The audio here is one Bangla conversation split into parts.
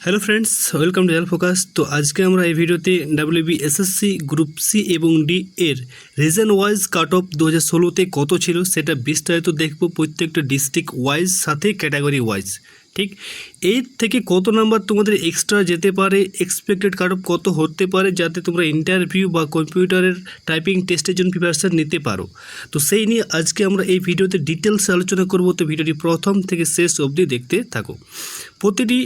Hello friends, welcome to health focus. তো আজকে আমরা এই ভিডিওতে WBSSC গ্রুপ সি এবং ডি এর রিজন ওয়াইজ কাট অফ 2016তে কত ছিল সেটা বিস্তারিত দেখব, প্রত্যেকটা ডিস্ট্রিক্ট ওয়াইজ সাথে ক্যাটাগরি ওয়াইজ। ঠিক এর থেকে কত নাম্বার তোমাদের এক্সট্রা যেতে পারে, এক্সপেক্টেড কাট অফ কত হতে পারে, যাতে তোমরা ইন্টারভিউ বা কম্পিউটারের টাইপিং টেস্টের জন্য প্রিপারেশান নিতে পারো। তো সেই নিয়ে আজকে আমরা এই ভিডিওতে ডিটেলস আলোচনা করব। তো ভিডিওটি প্রথম থেকে শেষ অবধি দেখতে থাকো। প্রতিটি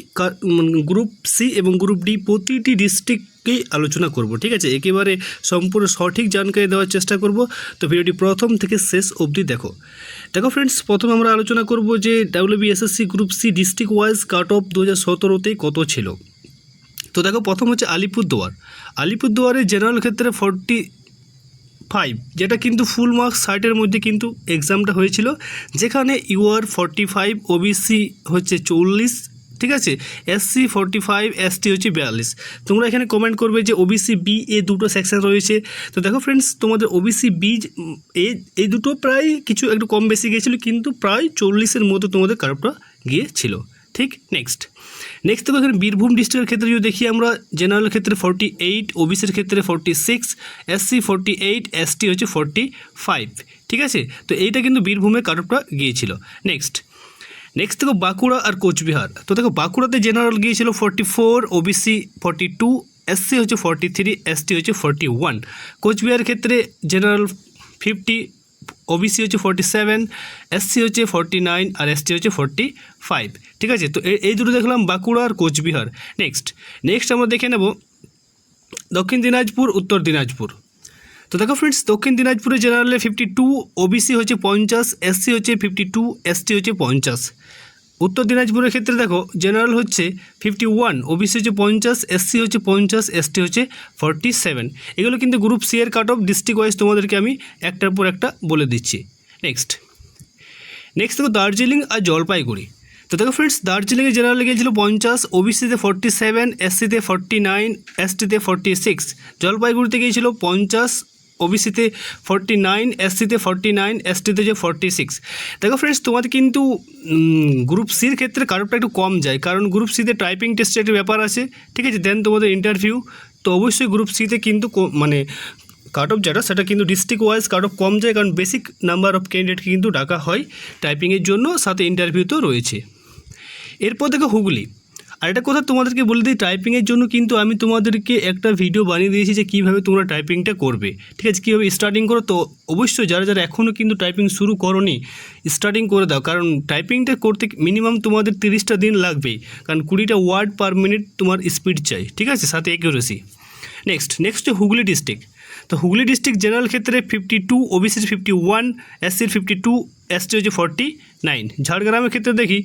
গ্রুপ সি এবং গ্রুপ ডি প্রতিটি ডিস্ট্রিক্টকেই আলোচনা করব, ঠিক আছে? একেবারে সম্পূর্ণ সঠিক জানকারি দেওয়ার চেষ্টা করব। তো ভিডিওটি প্রথম থেকে শেষ অবধি দেখো ফ্রেন্ডস, প্রথম আমরা আলোচনা করব যে WBSSC group C district wise cut off 2017তে কত ছিল। তো দেখো, প্রথম হচ্ছে আলিপুরদুয়ারে জেনারেল ক্ষেত্রে 45, যেটা কিন্তু ফুল মার্কস 60-এর মধ্যে কিন্তু এক্সামটা হয়েছিল, যেখানে ইউআর 45, ওবিসি হচ্ছে 40, ঠিক আছে, SC 45, ST হচ্ছে 42। তোমরা এখানে কমেন্ট করবে যে ওবিসি বি এ দুটো সেকশন রয়েছে। তো দেখো ফ্রেন্ডস, তোমাদের ওবিসি বি এই দুটো প্রায় কিছু একটু কম বেশি গিয়েছিলো, কিন্তু প্রায় 40-এর মতো তোমাদের কাটঅফটা গিয়েছিল। ঠিক, নেক্সট দেখো এখানে বীরভূম ডিস্ট্রিক্টের ক্ষেত্রে যদি দেখি আমরা, জেনারেল ক্ষেত্রে 48, ওবিসির ক্ষেত্রে 46, SC 48, ST হচ্ছে 45, ঠিক আছে। তো এইটা কিন্তু বীরভূমে কাটঅফটা গিয়েছিল। নেক্সট দেখো বাঁকুড়া আর কোচবিহার। তো দেখো বাঁকুড়াতে জেনারেল গিয়েছিল 44, ওবিসি 42, SC হচ্ছে 43, ST হচ্ছে 41। কোচবিহার ক্ষেত্রে জেনারেল 50, ওবিসি হচ্ছে 47, SC হচ্ছে 49 আর ST হচ্ছে 45, ঠিক আছে। তো এই দুটো দেখলাম বাঁকুড়া আর কোচবিহার। নেক্সট আমরা দেখে নেব দক্ষিণ দিনাজপুর, উত্তর দিনাজপুর। তো দেখো ফ্রেন্ডস, দক্ষিণ দিনাজপুরে জেনারেলে 52, ওবিসি হচ্ছে 50, SC হচ্ছে 52, ST হচ্ছে 50। উত্তর দিনাজপুরের ক্ষেত্রে দেখো জেনারেল হচ্ছে 51, ওবিসি হচ্ছে 50, SC হচ্ছে 50, ST হচ্ছে 47। এগুলো কিন্তু গ্রুপ সি এর কাট অফ ডিস্ট্রিক্ট ওয়াইজ তোমাদেরকে আমি একটার পর একটা বলে দিচ্ছি। নেক্সট দেখো দার্জিলিং আর জলপাইগুড়ি। তো দেখো ফ্রেন্ডস, দার্জিলিংয়ে জেনারেল গিয়েছিল 50, ওবিসিতে 47, SCতে 49, STতে 46। জলপাইগুড়িতে গিয়েছিল 50, ওবিসিতে 49, SCতে 49, STতে যে 46। দেখো ফ্রেন্ডস, তোমাদের কিন্তু গ্রুপ সির ক্ষেত্রে কাটঅফটা একটু কম যায়, কারণ গ্রুপ সিতে টাইপিং টেস্টের একটা ব্যাপার আছে, ঠিক আছে, দেন তোমাদের ইন্টারভিউ। তো অবশ্যই গ্রুপ সিতে কিন্তু মানে কাট অফ যেটা সেটা কিন্তু ডিস্ট্রিক্ট ওয়াইজ কাট অফ কম যায়, কারণ বেসিক নাম্বার অফ ক্যান্ডিডেটকে কিন্তু ডাকা হয় টাইপিংয়ের জন্য, সাথে ইন্টারভিউ তো রয়েছে। এরপর দেখো হুগলি। আর একটা কথা তোমাদেরকে বলে দিই, টাইপিংয়ের জন্য কিন্তু আমি তোমাদেরকে একটা ভিডিও বানিয়ে দিয়েছি যে কীভাবে তোমরা টাইপিংটা করবে, ঠিক আছে, কীভাবে স্টার্টিং করো। তো অবশ্যই যারা এখনও কিন্তু টাইপিং শুরু করোনি, স্টার্টিং করে দাও, কারণ টাইপিংটা করতে মিনিমাম তোমাদের 30টা দিন লাগবেই, কারণ 20টা ওয়ার্ড পার মিনিট তোমার স্পিড চাই, ঠিক আছে, সাথে অ্যাকিউরেসি। Next Hooghly district. তো হুগলি ডিস্ট্রিক্ট জেনারেল ক্ষেত্রে 52, ওবিসির 51, SCর 52, ST হচ্ছে 49। ঝাড়গ্রামের ক্ষেত্রে দেখি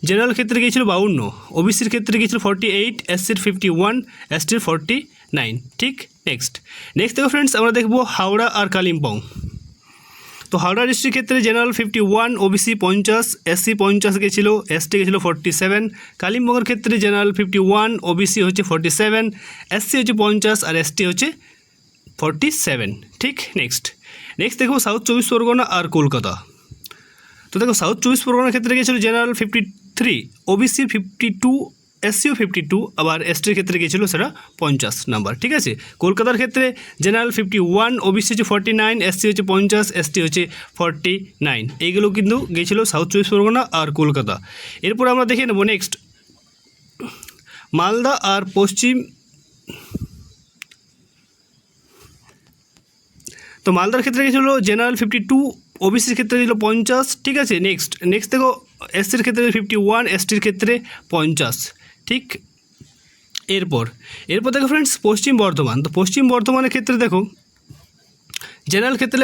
জেনারেল ক্ষেত্রে গিয়েছিল 52, ওবিসির ক্ষেত্রে গিয়েছিল 48, SCর 51, STর 49, ঠিক। নেক্সট দেখো ফ্রেন্ডস, আমরা দেখব হাওড়া আর কালিম্পং। তো হাওড়া ডিস্ট্রিক্ট ক্ষেত্রে জেনারেল 51, ওবিসি 50, SC 50 গেছিলো, ST গেছিলো 47। কালিম্পংয়ের ক্ষেত্রে জেনারেল 51, ওবিসি হচ্ছে 47, SC হচ্ছে 50 আর ST হচ্ছে 47, ঠিক। নেক্সট দেখো সাউথ 24 পরগনা আর কলকাতা। তো দেখো সাউথ 24 পরগনার ক্ষেত্রে গিয়েছিল জেনারেল 53, ওবিসি 52, SCও 52, আবার STর ক্ষেত্রে গিয়েছিল সেটা 50 নাম্বার, ঠিক আছে। কলকাতার ক্ষেত্রে জেনারেল 51, ওবিসি হচ্ছে 49, SC হচ্ছে 50, ST হচ্ছে 49। এইগুলো কিন্তু গিয়েছিল সাউথ 24 পরগনা আর কলকাতা। এরপর আমরা দেখে নেব নেক্সট মালদা আর পশ্চিম। তো মালদার ক্ষেত্রে গিয়েছিল জেনারেল 52, ওবিসির ক্ষেত্রে গেছিলো 50, ঠিক আছে। নেক্সট দেখো SCর ক্ষেত্রে 51, STর ক্ষেত্রে 50, ঠিক। এরপর দেখো ফ্রেন্ডস পশ্চিম বর্ধমান। তো পশ্চিম বর্ধমানের ক্ষেত্রে দেখো জেনারেল ক্ষেত্রে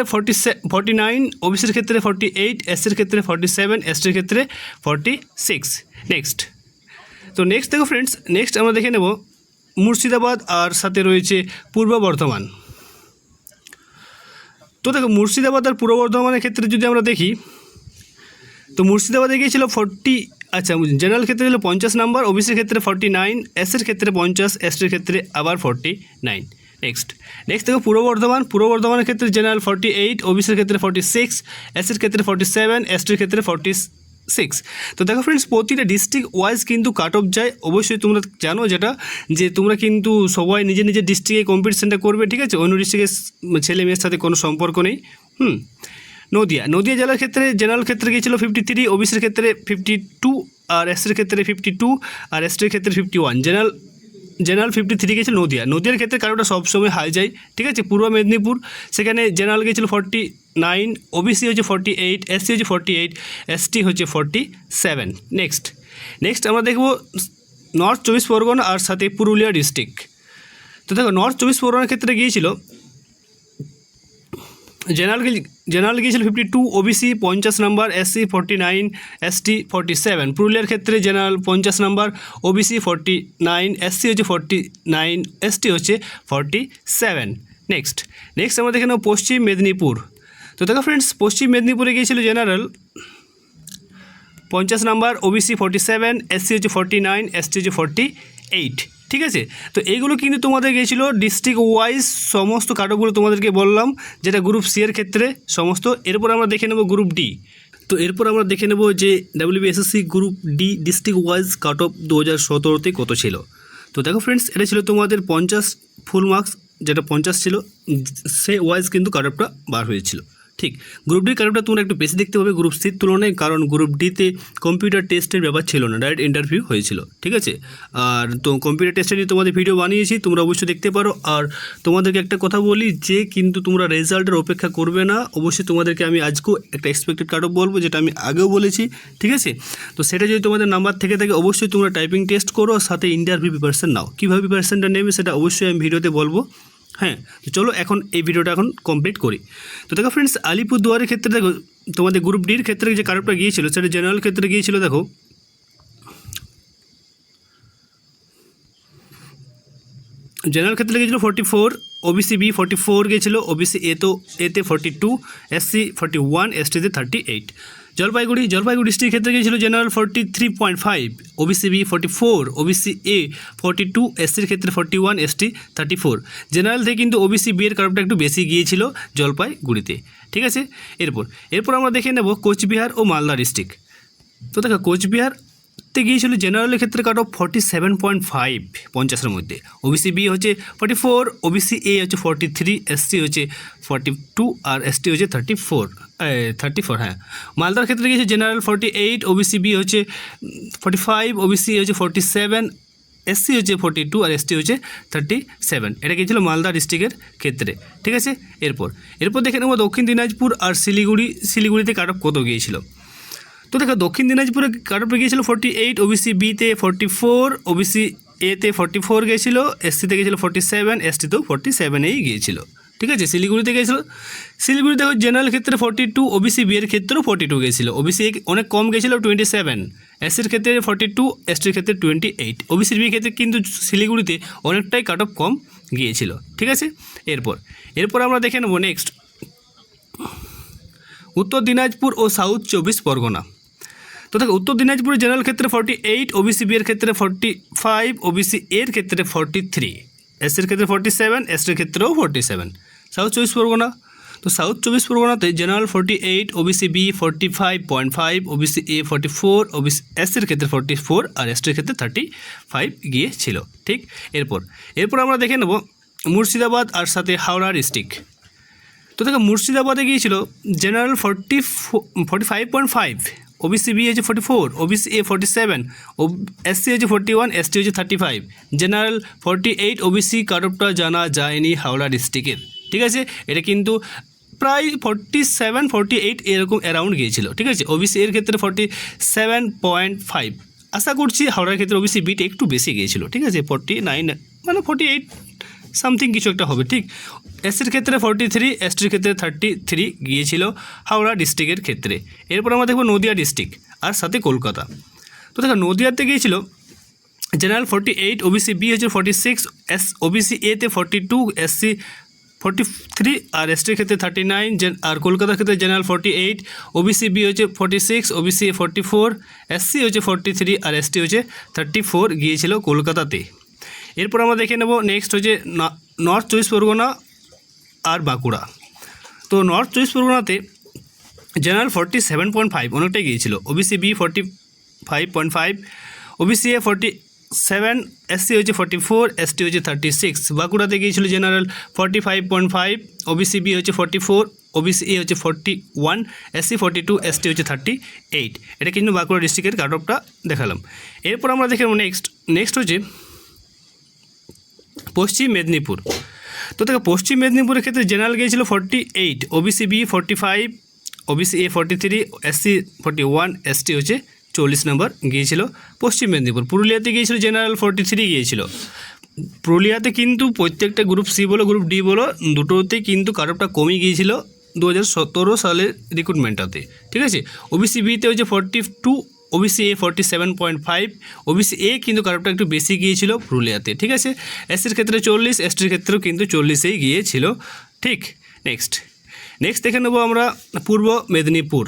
49, ওবিসির ক্ষেত্রে 48, SCর ক্ষেত্রে 47, STর ক্ষেত্রে 46। নেক্সট দেখো ফ্রেন্ডস, আমরা দেখে নেব মুর্শিদাবাদ আর সাথে রয়েছে পূর্ব বর্ধমান। তো দেখো মুর্শিদাবাদ আর পূর্ব বর্ধমানের ক্ষেত্রে যদি আমরা দেখি, তো মুর্শিদাবাদে গিয়েছিল জেনারেল ক্ষেত্রে ছিল 50 নাম্বার, ওবিসির ক্ষেত্রে 49, SCর ক্ষেত্রে 50, STর ক্ষেত্রে আবার 49। নেক্সট দেখো পূর্ব বর্ধমানের ক্ষেত্রে জেনারেল 48, ওবিসির ক্ষেত্রে 46, SCর ক্ষেত্রে 47, STর ক্ষেত্রে তো দেখো ফ্রেন্ডস, প্রতিটা ডিস্ট্রিক্ট ওয়াইজ কিন্তু কাট অফ যায়। অবশ্যই তোমরা জানো যেটা, যে তোমরা কিন্তু সবাই নিজের নিজের ডিস্ট্রিক্টে কম্পিটিশনটা করবে, ঠিক আছে? অন্য ডিস্ট্রিক্টের ছেলে মেয়ের সাথে কোনো সম্পর্ক নেই। নদিয়া জেলার ক্ষেত্রে জেনারেল ক্ষেত্রে গিয়েছিল 53, ওবিসির ক্ষেত্রে 52, আর এসসির ক্ষেত্রে 52, আর এসটির ক্ষেত্রে 51। জেনারেল 53 গিয়েছিল নদিয়ার ক্ষেত্রে কারোটা সবসময় হাই যায়, ঠিক আছে? পূর্ব মেদিনীপুর, সেখানে জেনারেল গিয়েছিল 49, ওবিসি হচ্ছে 48, এসসি হচ্ছে 48, এসটি হচ্ছে 47। নেক্সট আমরা দেখব নর্থ 24 পরগনা আর সাথে পুরুলিয়া ডিস্ট্রিক্ট। তো দেখো নর্থ 24 পরগনার ক্ষেত্রে গিয়েছিল জেনারেল গিয়েছিল 52, ওবিসি 50 নাম্বার, এসসি 49, এসটি 47। পুরুলিয়ার ক্ষেত্রে জেনারেল 50 নাম্বার, ওবিসি 49, এসসি হচ্ছে 49, এসটি হচ্ছে 47। নেক্সট আমরা দেখে নেব পশ্চিম মেদিনীপুর। তো দেখো ফ্রেন্ডস, পশ্চিম মেদিনীপুরে গিয়েছিল জেনারেল 50 নাম্বার, ওবিসি 47, এসসি হচ্ছে 49, এসটি হচ্ছে 48, ঠিক আছে? তো এইগুলো কিন্তু তোমাদের গিয়েছিল ডিস্ট্রিক্ট ওয়াইজ সমস্ত কাটঅফগুলো তোমাদেরকে বললাম, যেটা গ্রুপ সি এর ক্ষেত্রে সমস্ত। এরপর আমরা দেখে নেব গ্রুপ ডি। তো এরপর আমরা দেখে নেব যে WBSSC group D district wise cut off 2017তে কত ছিল। তো দেখো ফ্রেন্ডস, এটা ছিল তোমাদের 50 ফুল মার্কস, যেটা 50 ছিল সে ওয়াইজ কিন্তু কাট অফটা বার হয়েছিল, ঠিক? গ্রুপ ডির কাট অফটা তোমরা একটু বেশি দেখতে পাবে গ্রুপ সির তুলনায়, কারণ গ্রুপ ডিতে কম্পিউটার টেস্টের ব্যাপার ছিল না, ডাইরেক্ট ইন্টারভিউ হয়েছিল, ঠিক আছে? আর তো কম্পিউটার টেস্টে নিয়ে তোমাদের ভিডিও বানিয়েছি, তোমরা অবশ্যই দেখতে পারো। আর তোমাদেরকে একটা কথা বলি, যে কিন্তু তোমরা রেজাল্টের অপেক্ষা করবে না, অবশ্যই তোমাদেরকে আমি আজকেও একটা এক্সপেক্টেড কাট অফ বলবো, যেটা আমি আগেও বলেছি, ঠিক আছে? তো সেটা যদি তোমাদের নাম্বার থেকে থাকে, অবশ্যই তোমরা টাইপিং টেস্ট করো, সাথে ইন্টারভিউ প্রিপারেশন নাও। কীভাবে প্রিপারেশনটা নেবে সেটা অবশ্যই আমি ভিডিওতে বলবো। হ্যাঁ, তো চলো এখন এই ভিডিওটা এখন কমপ্লিট করি। তো দেখো ফ্রেন্ডস, আলিপুরদুয়ারের ক্ষেত্রে দেখো তোমাদের গ্রুপ ডির ক্ষেত্রে যে কাটঅফটা গিয়েছিল সেটা জেনারেল ক্ষেত্রে গিয়েছিল। দেখো জেনারেল ক্ষেত্রে গিয়েছিল 44, ওবিসি বি 44 গিয়েছিল, ওবিসি এতে 42, এসসি 41, এসটিতে 38। জলপাইগুড়ি ডিস্ট্রিক্ট ক্ষেত্রে গিয়েছিল general 43.5, OBC B 44, OBC A 42, এসসির ক্ষেত্রে 41, এসটি 34। জেনারেল থেকে কিন্তু ওবিসি বি এর কাটঅফটা একটু বেশি গিয়েছিল জলপাইগুড়িতে, ঠিক আছে? এরপর আমরা দেখে নেব কোচবিহার ও মালদা ডিস্ট্রিক্ট। তো দেখো কোচবিহারতে গিয়েছিল জেনারেলের ক্ষেত্রে কাট অফ 47.5 50-এর মধ্যে, ওবিসি বি হচ্ছে 44, ওবিসি এ হচ্ছে 43, এসসি হচ্ছে 42, আর এসটি হচ্ছে 34। হ্যাঁ, মালদার ক্ষেত্রে গিয়েছে জেনারেল 48, ওবিসি বি হচ্ছে 45, ওবিসি হচ্ছে 47, এসসি হচ্ছে 42, আর এসটি হচ্ছে 37। এটা গিয়েছিল মালদা ডিস্ট্রিক্টের ক্ষেত্রে, ঠিক আছে? এরপর দেখে নেব দক্ষিণ দিনাজপুর আর শিলিগুড়িতে কাট অফ কত গিয়েছিল। তো দেখো দক্ষিণ দিনাজপুরে কাট অফ গিয়েছিল 48, ওবিসি বিতে 44, ওবিসি এতে 44 গিয়েছিল, এসসিতে গিয়েছিল 47, এসটিতেও 47এই গিয়েছিল, ঠিক আছে? শিলিগুড়িতে দেখো জেনারেল ক্ষেত্রে 42, ওবিসি বি এর ক্ষেত্রেও 42 গিয়েছিল, ওবিসি অনেক কম গিয়েছিল 27, এসসির ক্ষেত্রে 42, এসটির ক্ষেত্রে 28। ওবিসি বি ক্ষেত্রে কিন্তু শিলিগুড়িতে অনেকটাই কাট অফ কম গিয়েছিল, ঠিক আছে? এরপর আমরা দেখে নেব নেক্সট উত্তর দিনাজপুর ও সাউথ 24 পরগনা। তো দেখো উত্তর দিনাজপুরের জেনারেল ক্ষেত্রে 48, ওবিসি বি এর ক্ষেত্রে 45, ওবিসি এর ক্ষেত্রে 43, এসসির ক্ষেত্রে 47, এসটির ক্ষেত্রেও 47। সাউথ 24 পরগনা, তো সাউথ 24 পরগনাতে general 48, OBC B 45.5, OBC A 44, OBC এসসির ক্ষেত্রে 44, আর এসটির ক্ষেত্রে 35 গিয়েছিল, ঠিক? এরপর আমরা দেখে নেব মুর্শিদাবাদ আর সাথে হাওড়া ডিস্ট্রিক্ট। তো দেখো মুর্শিদাবাদে গিয়েছিল জেনারেল 45.5, ওবিসি বি হচ্ছে 44, ওবিসি এ 47, এসসি হচ্ছে 41, এসটি হচ্ছে 35। জেনারেল 48, ওবিসি কাট অফটা জানা যায়নি হাওড়া ডিস্ট্রিক্টের, ঠিক আছে? এটা কিন্তু প্রায় 47-48 এরকম অ্যারাউন্ড গিয়েছিল, ঠিক আছে? ওবিসি এর ক্ষেত্রে 47.5। আশা করছি হাওড়ার ক্ষেত্রে ওবিসি বিটা একটু বেশি গিয়েছিল, ঠিক আছে? 49 মানে 48 সামথিং কিছু একটা হবে, ঠিক? এসসির ক্ষেত্রে 43, এসটির ক্ষেত্রে 33 গিয়েছিল হাওড়া ডিস্ট্রিক্টের ক্ষেত্রে। এরপর আমরা দেখব নদিয়া ডিস্ট্রিক্ট আর সাথে কলকাতা। তো দেখো নদিয়াতে গিয়েছিল জেনারেল 48, ওবিসি বি হচ্ছে 46, ওবিসি এতে 42, এসসি 43, আর এসটির ক্ষেত্রে 39। আর কলকাতার ক্ষেত্রে জেনারেল 48, ওবিসি বি হচ্ছে 46, ওবিসি এ 44, এসসি হচ্ছে 43, আর এসটি হচ্ছে 34 গিয়েছিল কলকাতাতে। এরপর আমরা দেখে নেব নেক্সট হচ্ছে নর্থ 24 পরগনা আর বাঁকুড়া। তো নর্থ 24 পরগনাতে জেনারেল 47.5 অনেকটাই গিয়েছিল, OBC B 45.5, OBC A 47, SC হচ্ছে 44, এসটি হচ্ছে 36। বাঁকুড়াতে গিয়েছিল জেনারেল 45.5, ওবিসি বি হচ্ছে 44, ওবিসি এ হচ্ছে 41, এসসি 42, এসটি হচ্ছে 38। এটা কিন্তু বাঁকুড়া ডিস্ট্রিক্টের কাট অফটা দেখালাম। এরপর আমরা দেখে নেক্সট হচ্ছে পশ্চিম মেদিনীপুর। তো দেখো পশ্চিম মেদিনীপুরের ক্ষেত্রে জেনারেল গিয়েছিল 48, OBC B 45, OBC A 43, SC 41, ST হচ্ছে 40 নম্বর গিয়েছিল পশ্চিম মেদিনীপুর। পুরুলিয়াতে গিয়েছিল জেনারেল 43 গিয়েছিল। পুরুলিয়াতে কিন্তু প্রত্যেকটা গ্রুপ সি বলো গ্রুপ ডি বলো দুটোতে কিন্তু কাট অফটা কমে গিয়েছিল 2017 সালের রিক্রুটমেন্টটাতে, ঠিক আছে। ওবিসি বিতে হচ্ছে 42, ওবিসি এ 47.5, ওবিসি এ কিন্তু কাট অফটা একটু বেশি গিয়েছিল পুরুলিয়াতে, ঠিক আছে। এসসির ক্ষেত্রে 40, এসটির ক্ষেত্রেও কিন্তু 40এই গিয়েছিল, ঠিক। নেক্সট দেখে নেবো আমরা পূর্ব মেদিনীপুর।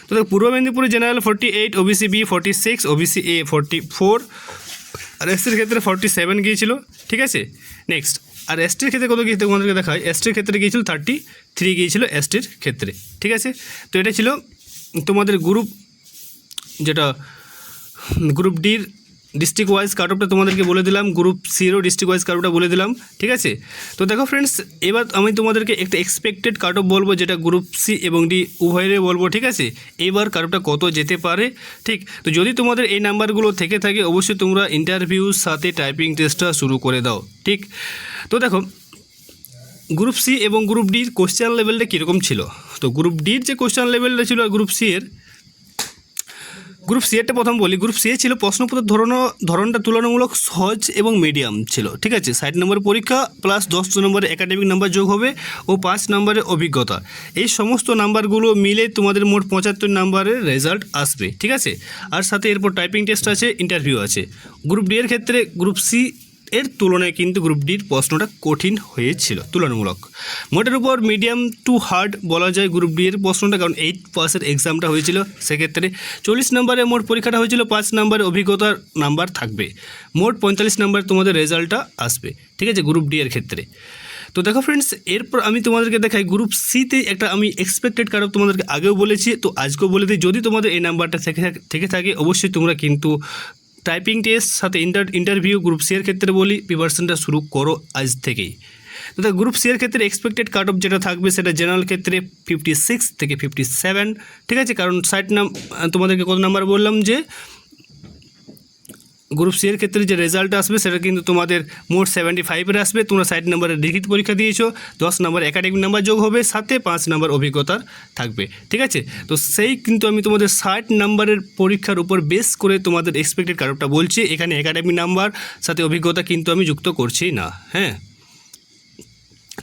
তো দেখো পূর্ব মেদিনীপুরে general 48, OBC B 46, OBC A 44, আর এসটির ক্ষেত্রে 47 গিয়েছিল, ঠিক আছে। নেক্সট আর এসটির ক্ষেত্রে কত গিয়েছে তোমাদেরকে দেখায়, এসটির ক্ষেত্রে গিয়েছিল 33 গিয়েছিল এসটির ক্ষেত্রে, ঠিক আছে। তো এটা ছিল তোমাদের গ্রুপ, যেটা গ্রুপ ডির ডিস্ট্রিক্ট ওয়াইজ কাট অফটা তোমাদেরকে বলে দিলাম, গ্রুপ সিরও ডিস্ট্রিক্ট ওয়াইজ কাট অফটা বলে দিলাম, ঠিক আছে। তো দেখো ফ্রেন্ডস, এবার আমি তোমাদেরকে একটা এক্সপেক্টেড কাট অফ বলবো, যেটা গ্রুপ সি এবং ডি উভয়ের বলবো, ঠিক আছে। এইবার কাট অফটা কত যেতে পারে, ঠিক। তো যদি তোমাদের এই নাম্বারগুলো থেকে থাকে অবশ্যই তোমরা ইন্টারভিউর সাথে টাইপিং টেস্টটা শুরু করে দাও, ঠিক। তো দেখো গ্রুপ সি এবং গ্রুপ ডির কোশ্চেন লেভেলটা কীরকম ছিল। তো গ্রুপ ডির যে কোশ্চেন লেভেলটা ছিল আর গ্রুপ সি এরটা প্রথম বলি। গ্রুপ সি ছিল প্রশ্নপত্রের ধরনটা তুলনামূলক সহজ এবং মিডিয়াম ছিল, ঠিক আছে। 60 নম্বরের পরীক্ষা প্লাস 10 নম্বরের একাডেমিক নাম্বার যোগ হবে ও 5 নম্বরের অভিজ্ঞতা। এই সমস্ত নাম্বারগুলো মিলে তোমাদের মোট 75 নম্বরের রেজাল্ট আসবে, ঠিক আছে। আর সাথে এরপর টাইপিং টেস্ট আছে, ইন্টারভিউ আছে। গ্রুপ ডি এর ক্ষেত্রে গ্রুপ সি এর তুলনায় কিন্তু গ্রুপ ডির প্রশ্নটা কঠিন হয়েছিল তুলনামূলক। মোটের উপর মিডিয়াম টু হার্ড বলা যায় গ্রুপ ডি এর প্রশ্নটা, কারণ 8 পাসের এক্সামটা হয়েছিল। সেক্ষেত্রে 40 নম্বরে মোট পরীক্ষাটা হয়েছিল, 5 নম্বরের অভিজ্ঞতার নাম্বার থাকবে, মোট 45 নম্বর তোমাদের রেজাল্টটা আসবে, ঠিক আছে, গ্রুপ ডি এর ক্ষেত্রে। তো দেখো ফ্রেন্ডস, এরপর আমি তোমাদেরকে দেখাই গ্রুপ সিতে একটা আমি এক্সপেক্টেড কাট অফ তোমাদেরকে আগেও বলেছি, তো আজকেও বলে দিই। যদি তোমাদের এই নাম্বারটা থেকে থাকে অবশ্যই তোমরা কিন্তু টাইপিং টেস্ট সাথে ইন্টারভিউ গ্রুপ সি এর ক্ষেত্রে বলি প্রিপারেশনটা শুরু করো আজ থেকেই। তো গ্রুপ সি এর ক্ষেত্রে এক্সপেক্টেড কাট অফ যেটা থাকবে সেটা জেনারেল ক্ষেত্রে 56 থেকে 57, ঠিক আছে। কারণ 60 তোমাদেরকে কত নাম্বার বললাম যে গ্রুপ সি এর ক্ষেত্রে যে রেজাল্ট আসবে সেটা কিন্তু তোমাদের মোট 75-এর আসবে। তোমরা 60 নম্বরের লিখিত পরীক্ষা দিয়েছো, 10 নম্বর একাডেমিক নাম্বার যোগ হবে, সাথে 5 নম্বর অভিজ্ঞতার থাকবে, ঠিক আছে। তো সেই কিন্তু আমি তোমাদের 60 নম্বরের পরীক্ষার উপর বেস করে তোমাদের এক্সপেক্টেড কাট অফটা বলছি। এখানে একাডেমিক নাম্বার সাথে অভিজ্ঞতা কিন্তু আমি যুক্ত করছি না, হ্যাঁ।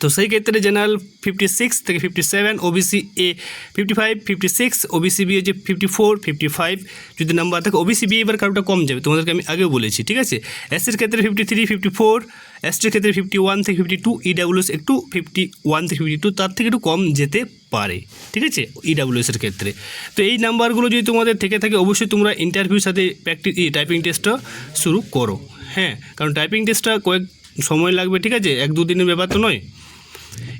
তো সেই ক্ষেত্রে জেনারেল 56 থেকে 57, ওবিসি এ 55, 56, ওবিসি বি হচ্ছে 54, 55 যদি নাম্বার থাকে। ওবিসি বি এবার কারোটা কম যাবে, তোমাদেরকে আমি আগেও বলেছি, ঠিক আছে। এসসির ক্ষেত্রে 53, 54, এসটির ক্ষেত্রে 51 থেকে 52, ইডাব্লিউএস একটু 51 থেকে 52, তার থেকে একটু কম যেতে পারে, ঠিক আছে, ইডাব্লিউএসের ক্ষেত্রে। তো এই নাম্বারগুলো যদি তোমাদের থেকে থাকে অবশ্যই তোমরা ইন্টারভিউর সাথে টাইপিং টেস্টটা শুরু করো, হ্যাঁ। কারণ টাইপিং টেস্টটা কয়েক সময় লাগবে, ঠিক আছে, 1-2 দিনের ব্যাপার তো নয়।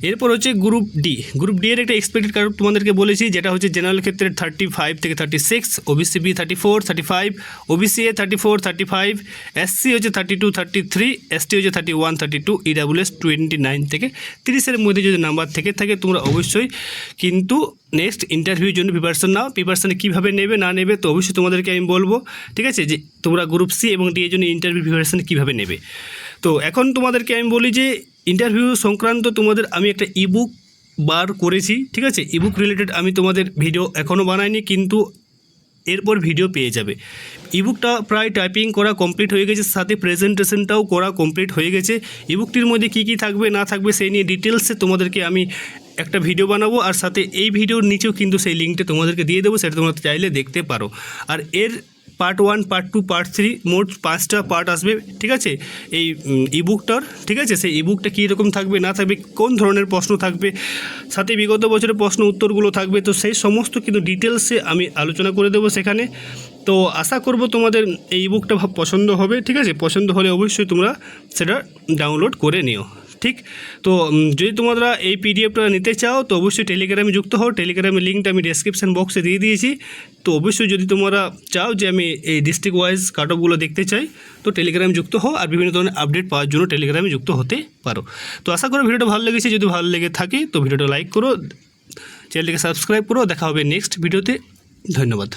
এরপর হচ্ছে গ্রুপ ডি এর একটা এক্সপেক্টেড কাট অফ তোমাদেরকে বলেছি, যেটা হচ্ছে জেনারেল ক্ষেত্রে 35 থেকে 36, OBC B 34, 35, OBC A 34, 35, SC হচ্ছে 32, 33, এসটি হচ্ছে 31, 32, ইডাব্লিউএস 29 থেকে 30-এর মধ্যে যদি নাম্বার থেকে থাকে তোমরা অবশ্যই কিন্তু নেক্সট ইন্টারভিউর জন্য প্রিপারেশন নাও। প্রিপারেশানে কীভাবে নেবে না নেবে তো অবশ্যই তোমাদেরকে আমি বলবো, ঠিক আছে, যে তোমরা গ্রুপ সি এবং ডি এর জন্য ইন্টারভিউ প্রিপারেশান কীভাবে নেবে। তো এখন তোমাদেরকে আমি বলি যে ইন্টারভিউ সংক্রান্ত তোমাদের আমি একটা ইবুক বার করেছি, ঠিক আছে। ইবুক রিলেটেড আমি তোমাদের ভিডিও এখনও বানাইনি, কিন্তু এরপর ভিডিও পেয়ে যাবে। ইবুকটা প্রায় টাইপিং করা কমপ্লিট হয়ে গেছে, সাথে প্রেজেন্টেশনটাও করা কমপ্লিট হয়ে গেছে। ইবুকটির মধ্যে কী কী থাকবে না থাকবে সেই নিয়ে ডিটেলসে তোমাদেরকে আমি একটা ভিডিও বানাবো, আর সাথে এই ভিডিওর নিচেও কিন্তু সেই লিঙ্কটা তোমাদেরকে দিয়ে দেবো, সেটা তোমরা চাইলে দেখতে পারো। আর এর পার্ট 1, পার্ট 2, পার্ট 3 মোট 5টা পার্ট আসবে, ঠিক আছে, এই ইবুকটার, ঠিক আছে। সেই ইবুকটা কী রকম থাকবে না থাকবে, কোন ধরনের প্রশ্ন থাকবে, সাথে বিগত বছরের প্রশ্ন উত্তরগুলো থাকবে, তো সেই সমস্ত কিন্তু ডিটেলসে আমি আলোচনা করে দেবো সেখানে। তো আশা করব তোমাদের এই ইবুকটা পছন্দ হবে, ঠিক আছে। পছন্দ হলে অবশ্যই তোমরা সেটা ডাউনলোড করে নিও। ঠিক। তো যদি তোমরা এই পিডিএফটা নিতে চাও তো অবশ্যই টেলিগ্রামে যুক্ত হও। টেলিগ্রামের লিঙ্কটা আমি ডেসক্রিপশন বক্সে দিয়ে দিয়েছি। তো অবশ্যই যদি তোমরা চাও যে আমি এই ডিস্ট্রিক্ট ওয়াইজ কাট অফগুলো দেখতে চাই তো টেলিগ্রামে যুক্ত হও, আর বিভিন্ন ধরনের আপডেট পাওয়ার জন্য টেলিগ্রামে যুক্ত হতে পারো। তো আশা করি ভিডিওটা ভালো লেগেছে। যদি ভালো লেগে থাকে তো ভিডিওটা লাইক করো, চ্যানেলটিকে সাবস্ক্রাইব করো। দেখা হবে নেক্সট ভিডিওতে। ধন্যবাদ।